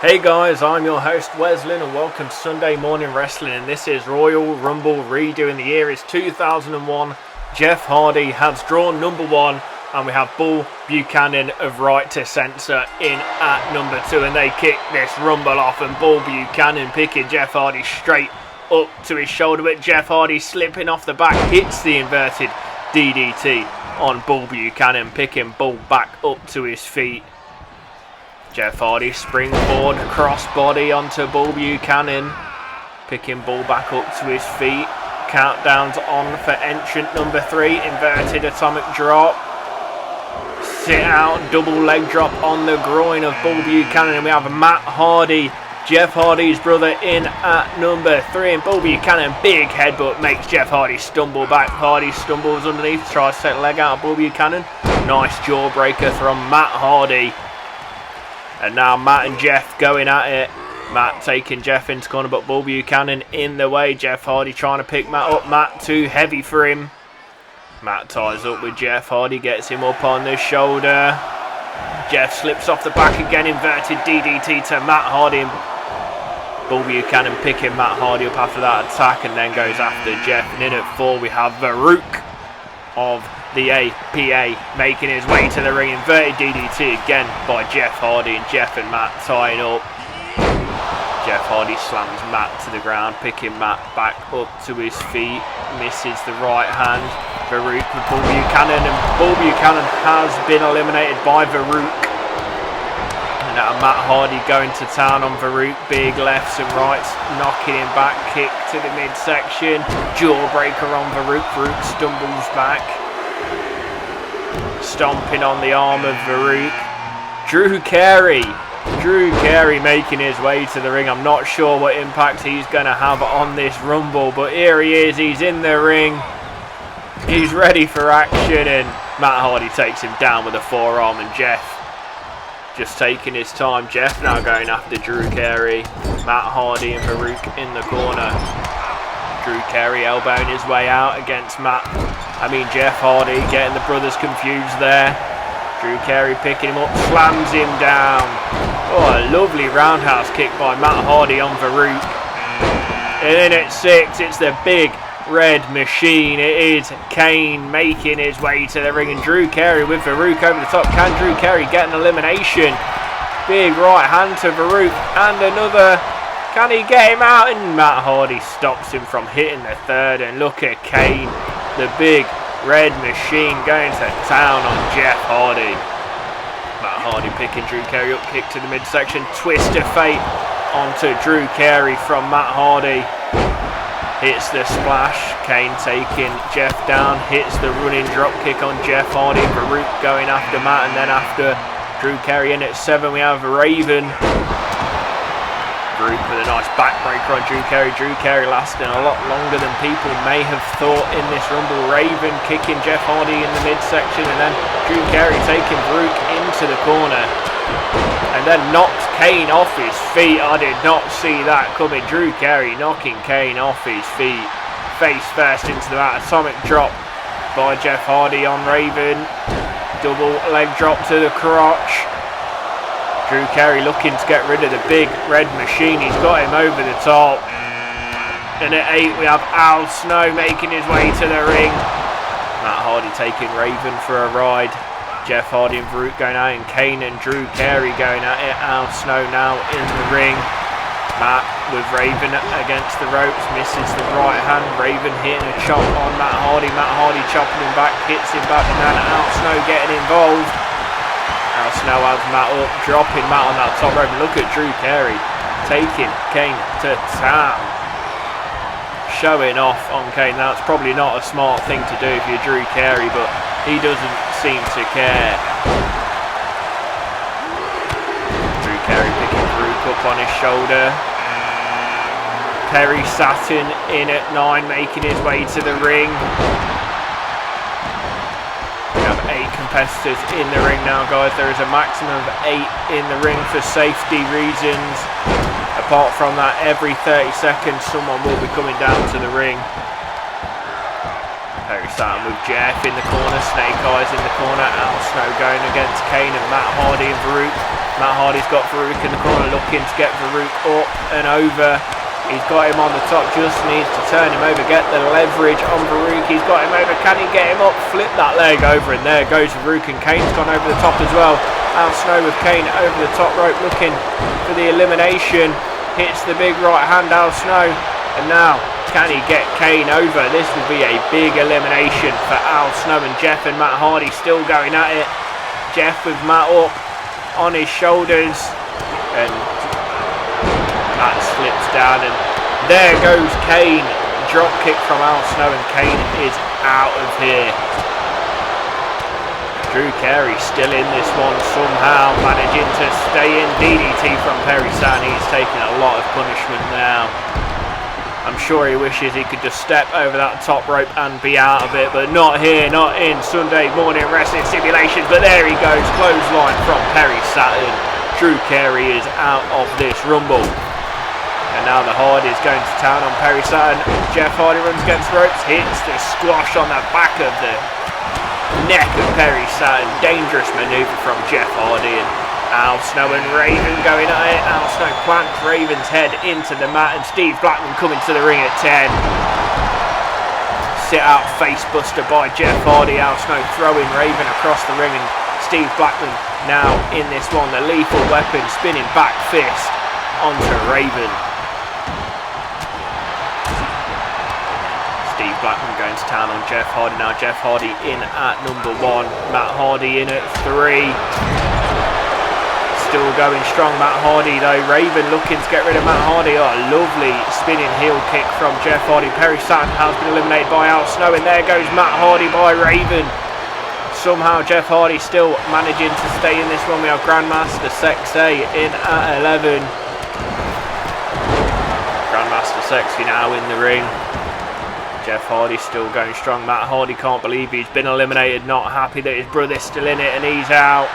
Hey guys, I'm your host Weslin and welcome to Sunday Morning Wrestling, and this is Royal Rumble redo, and the year is 2001. Jeff Hardy has drawn number 1 and we have Bull Buchanan of Right to Censor in at number 2, and they kick this Rumble off and Bull Buchanan picking Jeff Hardy straight up to his shoulder, but Jeff Hardy slipping off the back hits the inverted DDT on Bull Buchanan, picking Bull back up to his feet. Jeff Hardy springboard crossbody onto Bull Buchanan, picking Bull back up to his feet. Countdowns on for entrant number 3, inverted atomic drop. Sit out, double leg drop on the groin of Bull Buchanan, and we have Matt Hardy, Jeff Hardy's brother, in at number 3, and Bull Buchanan, big headbutt, makes Jeff Hardy stumble back. Hardy stumbles underneath, tries to take the leg out of Bull Buchanan. Nice jawbreaker from Matt Hardy. And now Matt and Jeff going at it. Matt taking Jeff into corner, but Bull Buchanan in the way. Jeff Hardy trying to pick Matt up. Matt too heavy for him. Matt ties up with Jeff. Hardy gets him up on the shoulder. Jeff slips off the back again. Inverted DDT to Matt Hardy. Bull Buchanan picking Matt Hardy up after that attack and then goes after Jeff. And in at 4 we have Farouk of the APA making his way to the ring. Inverted DDT again by Jeff Hardy, and Jeff and Matt tying up. Jeff Hardy slams Matt to the ground, picking Matt back up to his feet. Misses the right hand. Farouk with Bull Buchanan, and Bull Buchanan has been eliminated by Farouk. And now Matt Hardy going to town on Farouk. Big lefts and rights, knocking him back. Kick to the midsection. Jawbreaker on Farouk. Farouk stumbles back. Stomping on the arm of Farouk. Drew Carey making his way to the ring. I'm not sure what impact he's going to have on this Rumble, but here he is. He's in the ring. He's ready for action, and Matt Hardy takes him down with a forearm, and Jeff just taking his time. Jeff now going after Drew Carey. Matt Hardy and Farouk in the corner. Drew Carey elbowing his way out against Jeff Hardy, getting the brothers confused there. Drew Carey picking him up, slams him down. Oh, a lovely roundhouse kick by Matt Hardy on Farouk. And then at 6, it's the big red machine. It is Kane making his way to the ring, and Drew Carey with Farouk over the top. Can Drew Carey get an elimination? Big right hand to Farouk, and another. Can he get him out? And Matt Hardy stops him from hitting the 3rd. And look at Kane, the big red machine, going to town on Jeff Hardy. Matt Hardy picking Drew Carey up, kick to the midsection. Twist of fate onto Drew Carey from Matt Hardy. Hits the splash. Kane taking Jeff down. Hits the running drop kick on Jeff Hardy. Farouk going after Matt, and then after Drew Carey. In at 7 we have Raven. Farouk with a nice backbreaker on Drew Carey. Drew Carey lasting a lot longer than people may have thought in this Rumble. Raven kicking Jeff Hardy in the midsection, and then Drew Carey taking Farouk into the corner and then knocks Kane off his feet. I did not see that coming. Drew Carey knocking Kane off his feet, face first into the mat. Atomic drop by Jeff Hardy on Raven. Double leg drop to the crotch. Drew Carey looking to get rid of the big red machine. He's got him over the top. And at 8 we have Al Snow making his way to the ring. Matt Hardy taking Raven for a ride. Jeff Hardy and Farouk going out, and Kane and Drew Carey going at it. Al Snow now in the ring. Matt with Raven against the ropes, misses the right hand. Raven hitting a chop on Matt Hardy. Matt Hardy chopping him back, hits him back, and then Al Snow getting involved. Al Snow has Matt up, dropping Matt on that top rope. Look at Drew Carey taking Kane to town. Showing off on Kane. Now, it's probably not a smart thing to do if you're Drew Carey, but he doesn't seem to care. Drew Carey picking Farouk up on his shoulder. Perry Saturn in at 9, making his way to the ring. We have 8 competitors in the ring now, guys. There is a maximum of 8 in the ring for safety reasons. Apart from that, every 30 seconds someone will be coming down to the ring. Perry Saturn with Jeff in the corner, Snake Eyes in the corner, Al Snow going against Kane and Matt Hardy and Farouk. Matt Hardy's got Farouk in the corner, looking to get Farouk up and over. He's got him on the top, just needs to turn him over, get the leverage on Farouk. He's got him over, can he get him up? Flip that leg over, and there goes Farouk, and Kane's gone over the top as well. Al Snow with Kane over the top rope, looking for the elimination. Hits the big right hand, Al Snow, and now can he get Kane over? This will be a big elimination for Al Snow, and Jeff and Matt Hardy still going at it. Jeff with Matt up on his shoulders, and Matt slips down, and there goes Kane. Drop kick from Al Snow, and Kane is out of here. Drew Carey still in this one, somehow managing to stay in. DDT from Perry Saturn. He's taking a lot of punishment now. I'm sure he wishes he could just step over that top rope and be out of it, but not here, not in Sunday Morning Wrestling Simulations. But there he goes, clothesline from Perry Saturn. Drew Carey is out of this Rumble. And now the Hardy's going to town on Perry Saturn. Jeff Hardy runs against the ropes, hits the squash on the back of the neck of Perry Saturn. Dangerous manoeuvre from Jeff Hardy, and Al Snow and Raven going at it. Al Snow plants Raven's head into the mat, and Steve Blackman coming to the ring at 10. Sit out face buster by Jeff Hardy. Al Snow throwing Raven across the ring, and Steve Blackman now in this one. The lethal weapon spinning back fist onto Raven. Steve Blackman going to town on Jeff Hardy now. Jeff Hardy in at number 1. Matt Hardy in at 3. Still going strong, Matt Hardy though. Raven looking to get rid of Matt Hardy. Oh, lovely spinning heel kick from Jeff Hardy. Perry Saturn has been eliminated by Al Snow, and there goes Matt Hardy by Raven. Somehow Jeff Hardy still managing to stay in this one. We have Grandmaster Sexay in at 11. Grandmaster Sexy now in the ring. Jeff Hardy still going strong. Matt Hardy can't believe he's been eliminated. Not happy that his brother's still in it, and he's out.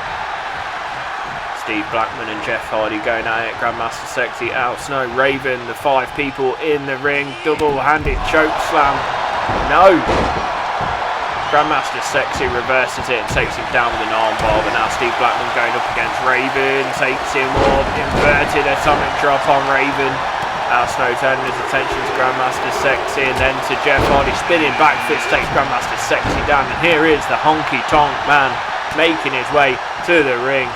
Steve Blackman and Jeff Hardy going at it. Grandmaster Sexy, Al Snow, Raven, the 5 people in the ring. Double-handed choke slam. No. Grandmaster Sexy reverses it and takes him down with an armbar. But now Steve Blackman going up against Raven. Takes him up. Inverted atomic drop on Raven. Al Snow turning his attention to Grandmaster Sexy, and then to Jeff Hardy. Spinning back fist takes Grandmaster Sexy down. And here is the Honky Tonk Man making his way to the ring.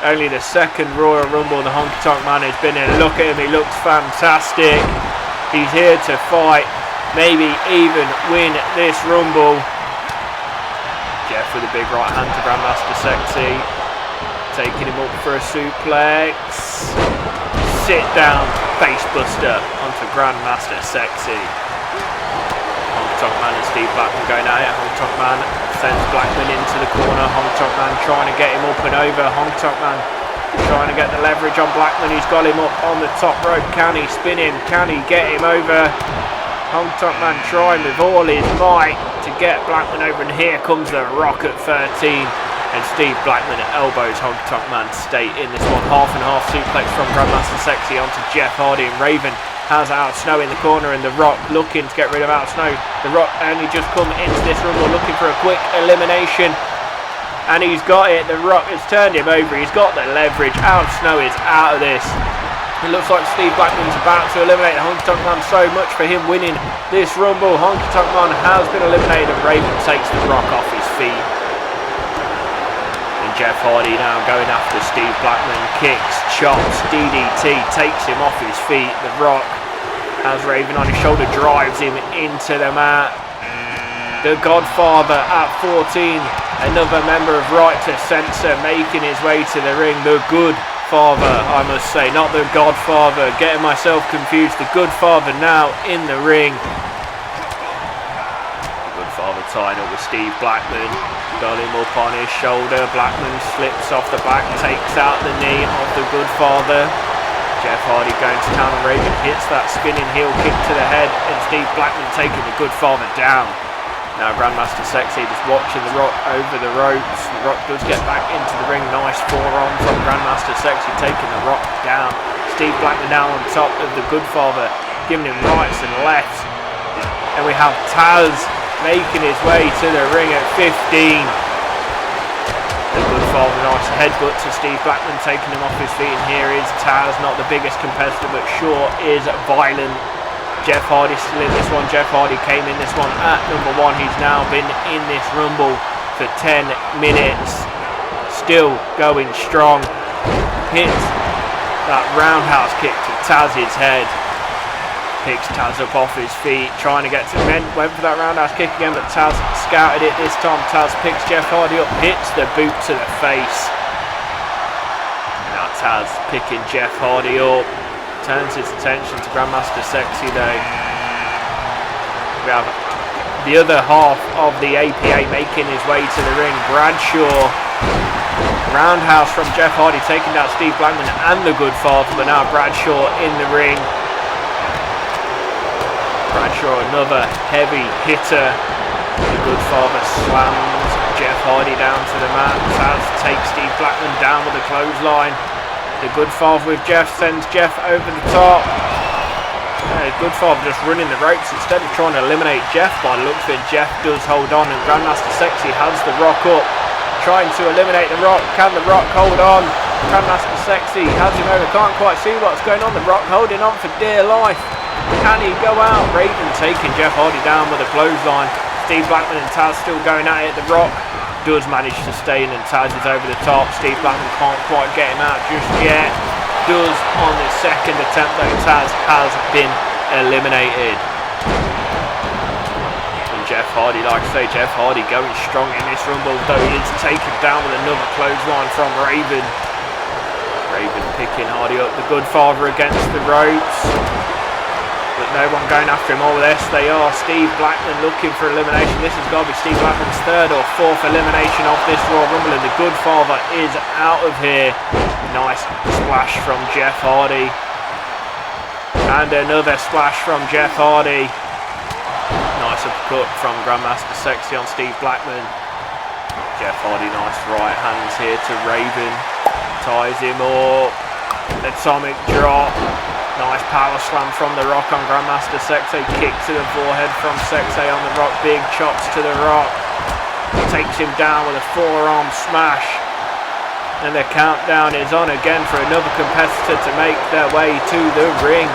Only the second Royal Rumble the Honky Tonk Man has been in. Look at him, he looks fantastic. He's here to fight, maybe even win this Rumble. Jeff with a big right hand to Grandmaster Sexy. Taking him up for a suplex. Sit down, face buster onto Grandmaster Sexy. Honky Tonk Man and Steve Blackman going at it. Honky Tonk Man sends Blackman into the corner. Honky Tonk Man trying to get him up and over. Honky Tonk Man trying to get the leverage on Blackman. He's got him up on the top rope. Can he spin him? Can he get him over? Honky Tonk Man trying with all his might to get Blackman over, and here comes the Rock at 13. And Steve Blackman elbows Honky Tonk Man to stay in this one. Half and half suplex from Grandmaster Sexy onto Jeff Hardy, and Raven has Al Snow in the corner, and The Rock looking to get rid of Al Snow. The Rock only just come into this Rumble looking for a quick elimination, and he's got it. The Rock has turned him over. He's got the leverage. Al Snow is out of this. It looks like Steve Blackman's about to eliminate Honky Tonk Man. So much for him winning this Rumble. Honky Tonk Man has been eliminated, and Raven takes The Rock off his feet. Jeff Hardy now going after Steve Blackman. Kicks, chops, DDT, takes him off his feet. The Rock has Raven on his shoulder, drives him into the mat. The Godfather at 14, another member of Right to Censor, making his way to the ring. The Good Father, I must say, not the Godfather. Getting myself confused. The Good Father now in the ring. The Good Father tied up with Steve Blackman. Got him up on his shoulder. Blackman slips off the back, takes out the knee of the Good Father. Jeff Hardy going to town on Raven, hits that spinning heel kick to the head, and Steve Blackman taking the Good Father down. Now Grandmaster Sexy just watching The Rock over the ropes. The Rock does get back into the ring. Nice forearm from Grandmaster Sexy, taking The Rock down. Steve Blackman now on top of the Good Father, giving him rights and lefts. And we have Taz making his way to the ring at 15. The good father, nice headbutt to Steve Blackman, taking him off his feet. And here is Taz, not the biggest competitor, but sure is violent. Jeff Hardy still in this one. Jeff Hardy came in this one at number 1. He's now been in this Rumble for 10 minutes. Still going strong. Hits that roundhouse kick to Taz's head. Picks Taz up off his feet, trying to get to men. Went for that roundhouse kick again, but Taz scouted it this time. Taz picks Jeff Hardy up, hits the boot to the face. Now Taz picking Jeff Hardy up. Turns his attention to Grandmaster Sexay though. We have the other half of the APA making his way to the ring. Bradshaw. Roundhouse from Jeff Hardy, taking down Steve Blackman and the Good Father, but now Bradshaw in the ring. Bradshaw, another heavy hitter. The Good Father slams Jeff Hardy down to the mat. Taz takes Steve Blackman down with a clothesline. The Good Father with Jeff sends Jeff over the top. The Good Father just running the ropes instead of trying to eliminate Jeff. By the looks of it, Jeff does hold on, and Grandmaster Sexay has the Rock up, trying to eliminate the Rock. Can the Rock hold on? Grandmaster Sexay has him over. Can't quite see what's going on. The Rock holding on for dear life. Can he go out? Raven taking Jeff Hardy down with a clothesline. Steve Blackman and Taz still going at it. The Rock does manage to stay in, and Taz is over the top. Steve Blackman can't quite get him out just yet. Does on the second attempt though. Taz has been eliminated. And Jeff Hardy, like I say, Jeff Hardy going strong in this Rumble, though he is taken down with another clothesline from Raven. Raven picking Hardy up. The Good Father against the ropes, but no one going after him. Oh, yes, they are. Steve Blackman looking for elimination. This has got to be Steve Blackman's 3rd or 4th elimination of this Royal Rumble, and the Good Father is out of here. Nice splash from Jeff Hardy. And another splash from Jeff Hardy. Nice uppercut from Grandmaster Sexay on Steve Blackman. Jeff Hardy, nice right hands here to Raven. Ties him up. Atomic drop. Nice power slam from the Rock on Grandmaster Sexay. Kick to the forehead from Sexay on the Rock. Big chops to the Rock. Takes him down with a forearm smash. And the countdown is on again for another competitor to make their way to the ring.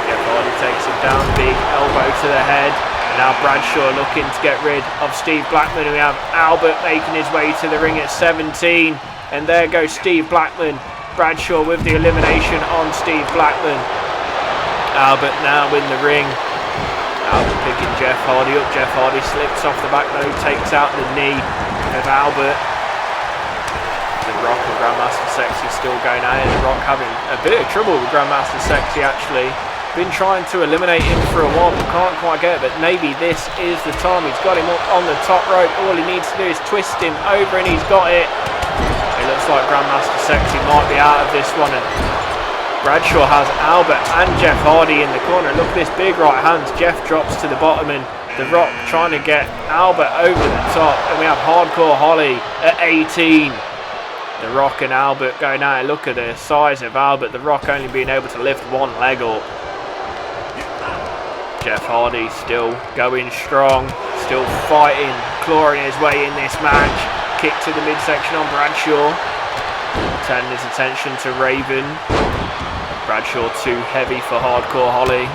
Jeff Hardy takes him down. Big elbow to the head. Now Bradshaw looking to get rid of Steve Blackman. We have Albert making his way to the ring at 17. And there goes Steve Blackman. Bradshaw with the elimination on Steve Blackman. Albert now in the ring. Albert picking Jeff Hardy up. Jeff Hardy slips off the back though, takes out the knee of Albert. The Rock and Grandmaster Sexay still going at it. The Rock having a bit of trouble with Grandmaster Sexay actually. Been trying to eliminate him for a while, but can't quite get it. But maybe this is the time. He's got him up on the top rope. All he needs to do is twist him over, and he's got it. It looks like Grandmaster Sexay might be out of this one, and Bradshaw has Albert and Jeff Hardy in the corner. Look at this big right hand. Jeff drops to the bottom, and the Rock trying to get Albert over the top. And we have Hardcore Holly at 18. The Rock and Albert going at it. Look at the size of Albert. The Rock only being able to lift one leg up. Jeff Hardy still going strong, still fighting, clawing his way in this match. Kick to the midsection on Bradshaw. Turning his attention to Raven. Bradshaw too heavy for Hardcore Holly.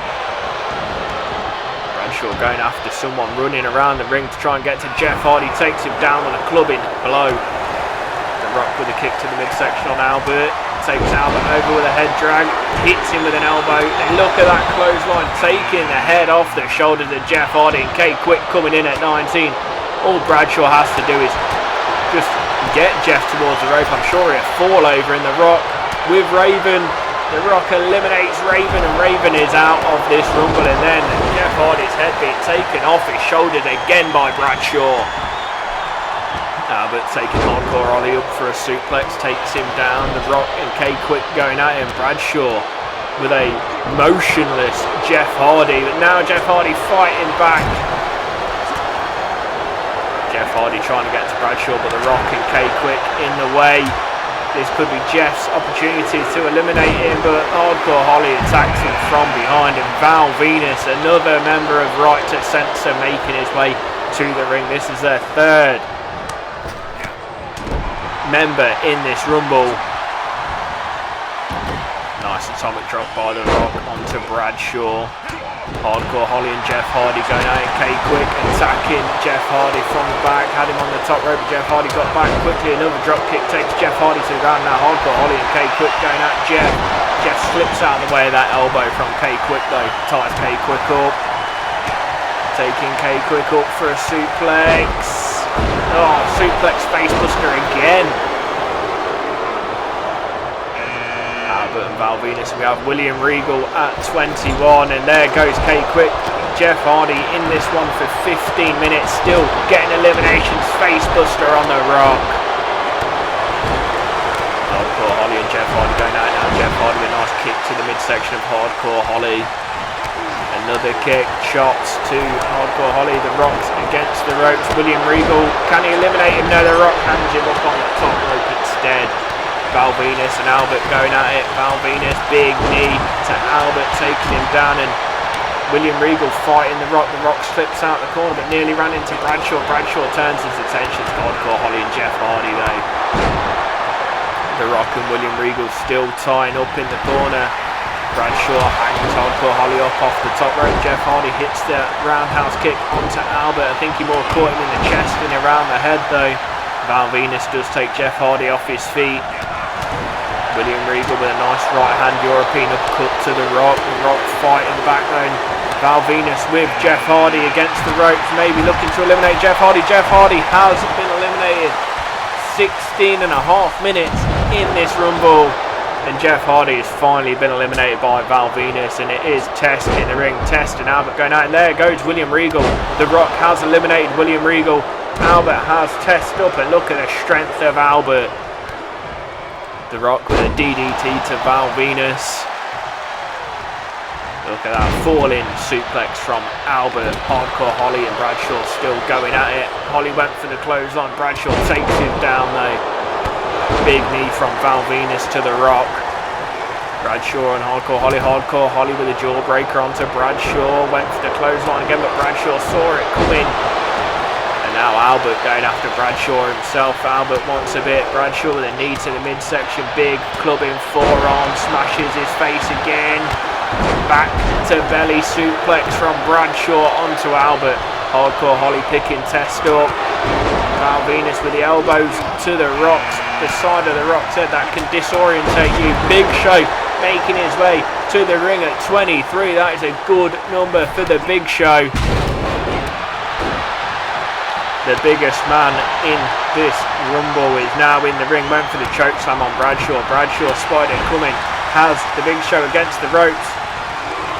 Bradshaw going after someone, running around the ring to try and get to Jeff Hardy. Takes him down with a clubbing blow. The Rock with a kick to the midsection on Albert. Takes Albert over with a head drag. Hits him with an elbow. And look at that clothesline, taking the head off the shoulders of Jeff Hardy. And K Quick coming in at 19. All Bradshaw has to do is just get Jeff towards the rope. I'm sure he'll fall over in the Rock with Raven. The Rock eliminates Raven, and Raven is out of this Rumble. And then Jeff Hardy's head being taken off his shoulders again by Bradshaw. Albert taking Hardcore Holly up for a suplex, takes him down. The Rock and K Quick going at him. Bradshaw with a motionless Jeff Hardy, but now Jeff Hardy fighting back. Jeff Hardy trying to get to Bradshaw, but the Rock and K Quick in the way. This could be Jeff's opportunity to eliminate him, but Hardcore Holly attacks him from behind, and Val Venus, another member of Right to Censor, making his way to the ring. This is their third member in this Rumble. Nice atomic drop by The Rock onto Bradshaw. Hardcore Holly and Jeff Hardy going at it. K-Quick attacking Jeff Hardy from the back. Had him on the top rope, but Jeff Hardy got back quickly. Another drop kick takes Jeff Hardy to the ground. Now Hardcore Holly and K-Quick going at Jeff. Jeff slips out of the way of that elbow from K-Quick though. Ties K-Quick up. Taking K-Quick up for a suplex. Oh, suplex facebuster again. And Val Venus. We have William Regal at 21, and there goes K-Quick. Jeff Hardy in this one for 15 minutes, still getting eliminations. Facebuster on The Rock. Hardcore Holly and Jeff Hardy going out now. Jeff Hardy with a nice kick to the midsection of Hardcore Holly. Another kick, shots to Hardcore Holly. The Rock's against the ropes. William Regal, can he eliminate him? No, The Rock hands him up on the top rope instead. Val Venus and Albert going at it. Val Venus, big knee to Albert, taking him down, and William Regal fighting The Rock. The Rock slips out the corner but nearly ran into Bradshaw. Bradshaw turns his attention to Hardcore Holly and Jeff Hardy though. The Rock and William Regal still tying up in the corner. Bradshaw hangs Hardcore Holly up off the top rope. Jeff Hardy hits the roundhouse kick onto Albert. I think he more caught him in the chest than around the head though. Val Venus does take Jeff Hardy off his feet. William Regal with a nice right hand European uppercut to The Rock. The Rock fighting back then. Val Venus with Jeff Hardy against the ropes, maybe looking to eliminate Jeff Hardy. Jeff Hardy has been eliminated. 16 and a half minutes in this Rumble, and Jeff Hardy has finally been eliminated by Val Venus, and it is Test in the ring. Test and Albert going out, and there goes William Regal. The Rock has eliminated William Regal. Albert has Test up, and look at the strength of Albert. The Rock with a DDT to Val Venus. Look at that falling suplex from Albert. Hardcore Holly and Bradshaw still going at it. Holly went for the clothesline. Bradshaw takes him down though. Big knee from Val Venus to The Rock. Bradshaw and Hardcore Holly. Hardcore Holly with a jawbreaker onto Bradshaw. Went for the clothesline again, but Bradshaw saw it coming. Now Albert going after Bradshaw himself. Albert wants a bit. Bradshaw with a knee to the midsection. Big clubbing forearm. Smashes his face again. Back to belly suplex from Bradshaw onto Albert. Hardcore Holly picking Test up. Val Venus with the elbows to The Rock's. The side of The Rock's head that can disorientate you. Big Show making his way to the ring at 23. That is a good number for the Big Show. The biggest man in this Rumble is now in the ring. Went for the chokeslam on Bradshaw. Bradshaw spied it coming. Has the Big Show against the ropes.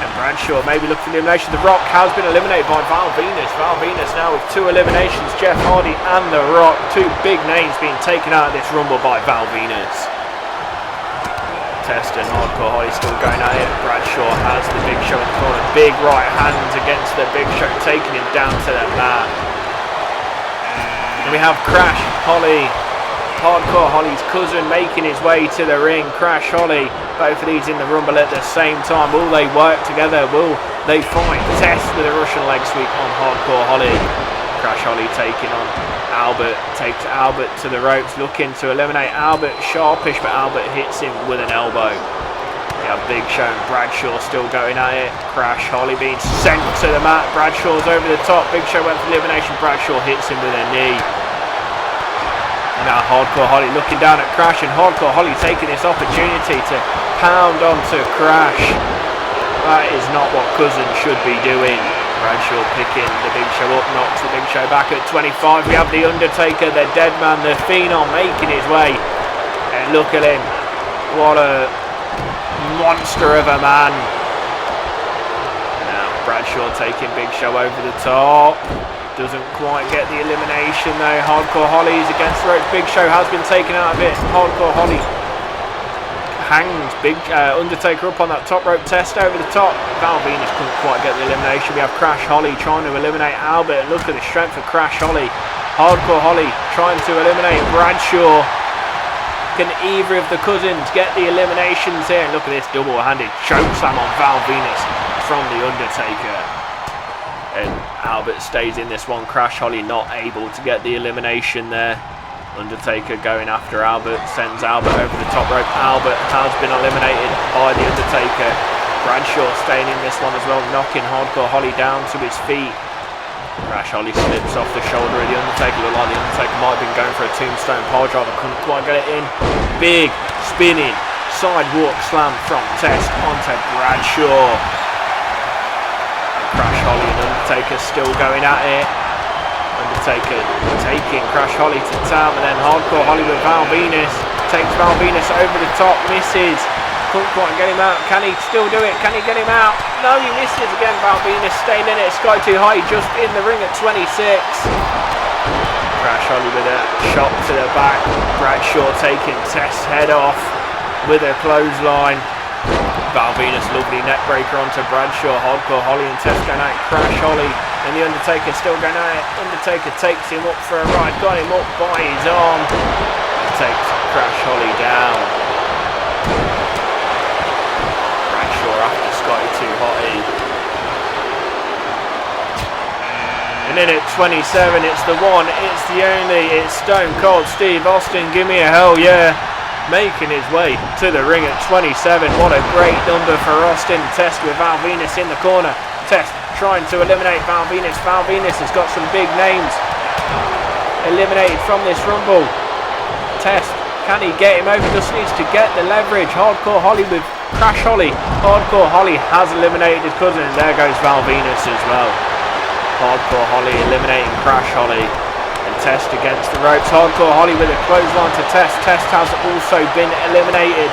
And Bradshaw maybe looking for the elimination. The Rock has been eliminated by Val Venus. Val Venus now with 2 eliminations. Jeff Hardy and The Rock. 2 big names being taken out of this Rumble by Val Venus. Test and Hardcore Holly still going at it. Bradshaw has the Big Show in the corner. Big right hands against the Big Show, taking him down to the mat. And we have Crash Holly, Hardcore Holly's cousin, making his way to the ring. Crash Holly, both of these in the Rumble at the same time. Will they work together? Will they fight? Test with a Russian leg sweep on Hardcore Holly. Crash Holly taking on Albert, takes Albert to the ropes, looking to eliminate Albert. Sharpish, but Albert hits him with an elbow. We have Big Show and Bradshaw still going at it. Crash Holly being sent to the mat. Bradshaw's over the top. Big Show went for the elimination. Bradshaw hits him with a knee. Now Hardcore Holly looking down at Crash, and Hardcore Holly taking this opportunity to pound onto Crash. That is not what cousin should be doing. Bradshaw picking the Big Show up, knocks the Big Show back at 25. We have The Undertaker, the dead man, the Phenom, making his way. And look at him. What a monster of a man. Now Bradshaw taking Big Show over the top. Doesn't quite get the elimination though. Hardcore Holly's against the ropes. Big Show has been taken out of it. Hardcore Holly hangs Big Undertaker up on that top rope. Test over the top. Val Venus couldn't quite get the elimination. We have Crash Holly trying to eliminate Albert. Look at the strength of Crash Holly. Hardcore Holly trying to eliminate Bradshaw. Can either of the cousins get the eliminations here? And look at this double-handed chokeslam on Val Venus from The Undertaker. And Albert stays in this one. Crash Holly not able to get the elimination there. Undertaker going after Albert, sends Albert over the top rope. Albert has been eliminated by The Undertaker. Bradshaw staying in this one as well, knocking Hardcore Holly down to his feet. Crash Holly slips off the shoulder of The Undertaker. Looked like The Undertaker might have been going for a tombstone piledriver, couldn't quite get it in. Big spinning sidewalk slam from Test onto Bradshaw. And Crash Holly and Undertaker still going at it. Undertaker taking Crash Holly to town, and then Hardcore Holly with Val Venus. Takes Val Venus over the top, misses. Couldn't quite get him out. Can he still do it? Can he get him out? No, he misses again. Val Venus staying in it. Sky Too High just in the ring at 26. Crash Holly with a shot to the back. Bradshaw taking Test's head off with a clothesline. Val Venus, lovely neck breaker onto Bradshaw. Hardcore Holly and Test going at it. Crash Holly and The Undertaker still going at it. Undertaker takes him up for a ride. Got him up by his arm. Takes Crash Holly down. After Scotty Too Hotty. And then at 27, it's the one, it's the only, it's Stone Cold Steve Austin. Give me a hell yeah. Making his way to the ring at 27. What a great number for Austin. Test with Val Venus in the corner. Test trying to eliminate Val Venus. Val Venus has got some big names eliminated from this Rumble. Test, can he get him over? Just needs to get the leverage. Hardcore Holly with Crash Holly. Hardcore Holly has eliminated his cousin, and there goes Val Venus as well. Hardcore Holly eliminating Crash Holly. And Test against the ropes. Hardcore Holly with a clothesline to Test. Test has also been eliminated.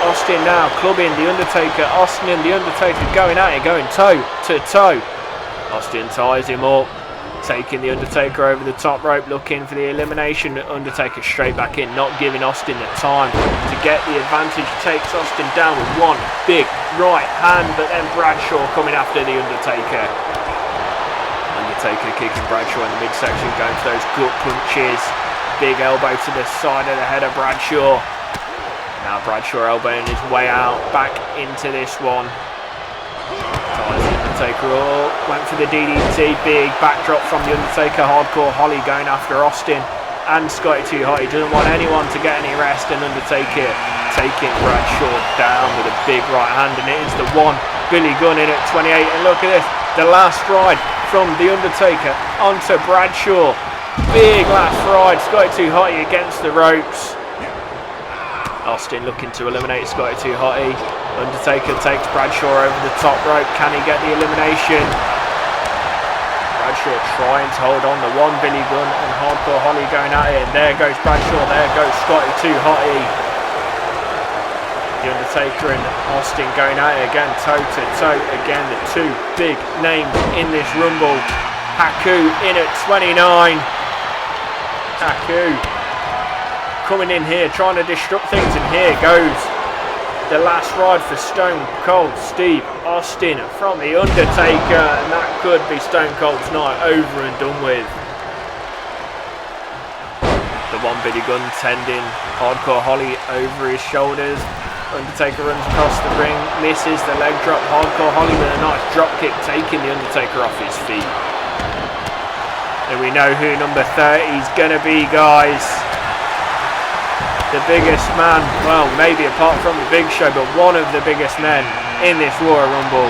Austin now clubbing The Undertaker. Austin and The Undertaker going at it, going toe to toe. Austin ties him up. Taking The Undertaker over the top rope, looking for the elimination. Undertaker straight back in, not giving Austin the time to get the advantage. Takes Austin down with one big right hand, but then Bradshaw coming after The Undertaker. Undertaker kicking Bradshaw in the midsection, going for those gut punches. Big elbow to the side of the head of Bradshaw. Now Bradshaw elbowing his way out, back into this one. Undertaker went for the DDT, big backdrop from The Undertaker. Hardcore Holly going after Austin and Scotty Too Hot. He doesn't want anyone to get any rest, and Undertaker taking Bradshaw down with a big right hand, and it is the one. Billy Gunn in at 28, and look at this, the last ride from The Undertaker onto Bradshaw. Big last ride, Scotty Too Hotty against the ropes. Austin looking to eliminate Scotty Too Hotty. Undertaker takes Bradshaw over the top rope. Can he get the elimination? Bradshaw trying to hold on the one. Billy Gunn and Hardcore Holly going at it. And there goes Bradshaw. There goes Scotty Too Hotty. The Undertaker and Austin going at it again, toe to toe. Again, the two big names in this Rumble. Haku in at 29. Haku coming in here, trying to disrupt things, and here goes the last ride for Stone Cold Steve Austin from The Undertaker, and that could be Stone Cold's night over and done with. The one Billy Gunn tending Hardcore Holly over his shoulders. Undertaker runs across the ring, misses the leg drop. Hardcore Holly with a nice drop kick, taking The Undertaker off his feet. And we know who number 30 is going to be, guys. The biggest man, well, maybe apart from the Big Show, but one of the biggest men in this Royal Rumble.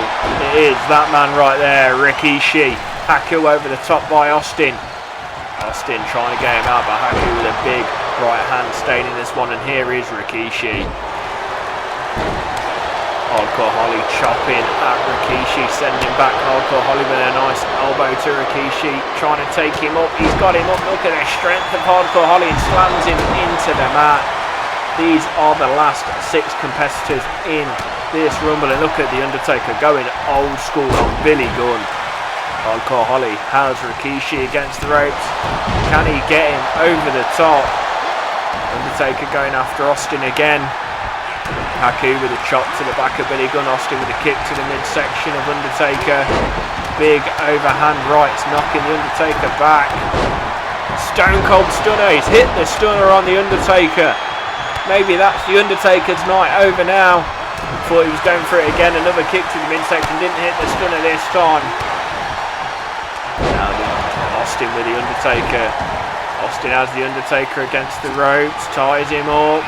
It is that man right there, Rikishi. Haku over the top by Austin. Austin trying to get him out, but Haku with a big right hand staying in this one, and here is Rikishi. Hardcore Holly chopping at Rikishi, sending back Hardcore Holly with a nice elbow to Rikishi, trying to take him up. He's got him up. Look at the strength of Hardcore Holly, and slams him into the mat. These are the last 6 competitors in this Rumble, and look at The Undertaker going old school on Billy Gunn. Hardcore Holly has Rikishi against the ropes. Can he get him over the top? Undertaker going after Austin again. Haku with a chop to the back of Billy Gunn. Austin with a kick to the midsection of Undertaker. Big overhand rights knocking The Undertaker back. Stone Cold Stunner. He's hit the stunner on The Undertaker. Maybe that's the Undertaker's night over now. Thought he was going for it again. Another kick to the midsection. Didn't hit the stunner this time. Now Austin with the Undertaker. Austin has the Undertaker against the ropes. Ties him up.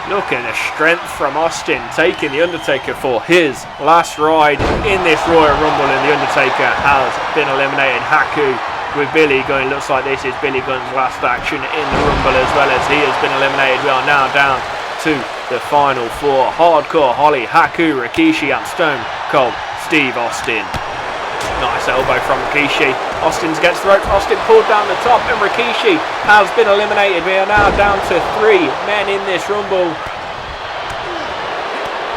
Look at the strength from Austin, taking the Undertaker for his last ride in this Royal Rumble, and the Undertaker has been eliminated. Haku with Billy Gunn. Looks like this is Billy Gunn's last action in the Rumble, as well as he has been eliminated. We are now down to the final four. Hardcore Holly, Haku, Rikishi and Stone Cold Steve Austin. Nice elbow from Rikishi. Austin's against the ropes. Austin pulled down the top and Rikishi has been eliminated. We are now down to 3 men in this Rumble.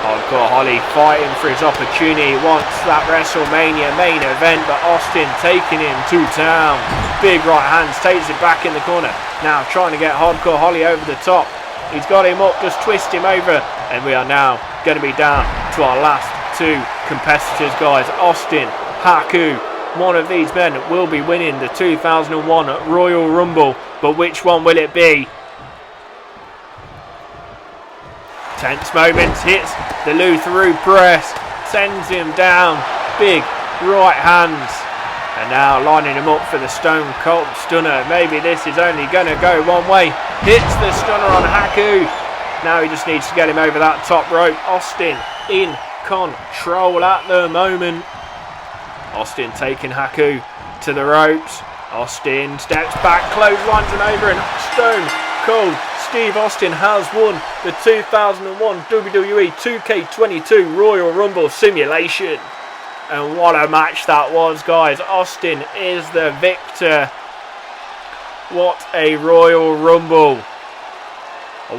Hardcore Holly fighting for his opportunity. Wants that WrestleMania main event, but Austin taking him to town. Big right hands, takes it back in the corner. Now trying to get Hardcore Holly over the top. He's got him up, just twist him over. And we are now going to be down to our last 2 competitors, guys. Austin, Haku. One of these men will be winning the 2001 Royal Rumble, but which one will it be? Tense moments, hits the Luther press, sends him down, big right hands, and now lining him up for the Stone Cold Stunner. Maybe this is only going to go one way. Hits the stunner on Haku. Now he just needs to get him over that top rope. Austin in control at the moment. Austin taking Haku to the ropes. Austin steps back, clotheslines him over, and Stone Cold Steve Austin has won the 2001 WWE 2K22 Royal Rumble simulation. And what a match that was, guys. Austin is the victor. What a Royal Rumble.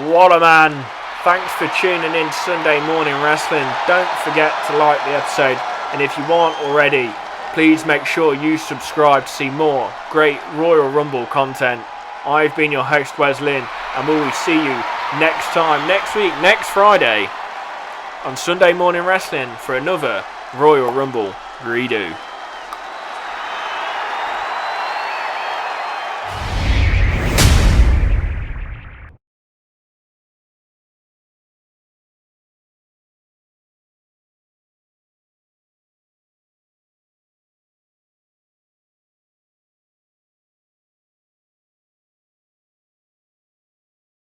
What a man. Thanks for tuning in to Sunday Morning Wrestling. Don't forget to like the episode. And if you aren't already, please make sure you subscribe to see more great Royal Rumble content. I've been your host, Wes Lynn, and we will see you next time, next week, next Friday on Sunday Morning Wrestling for another Royal Rumble redo.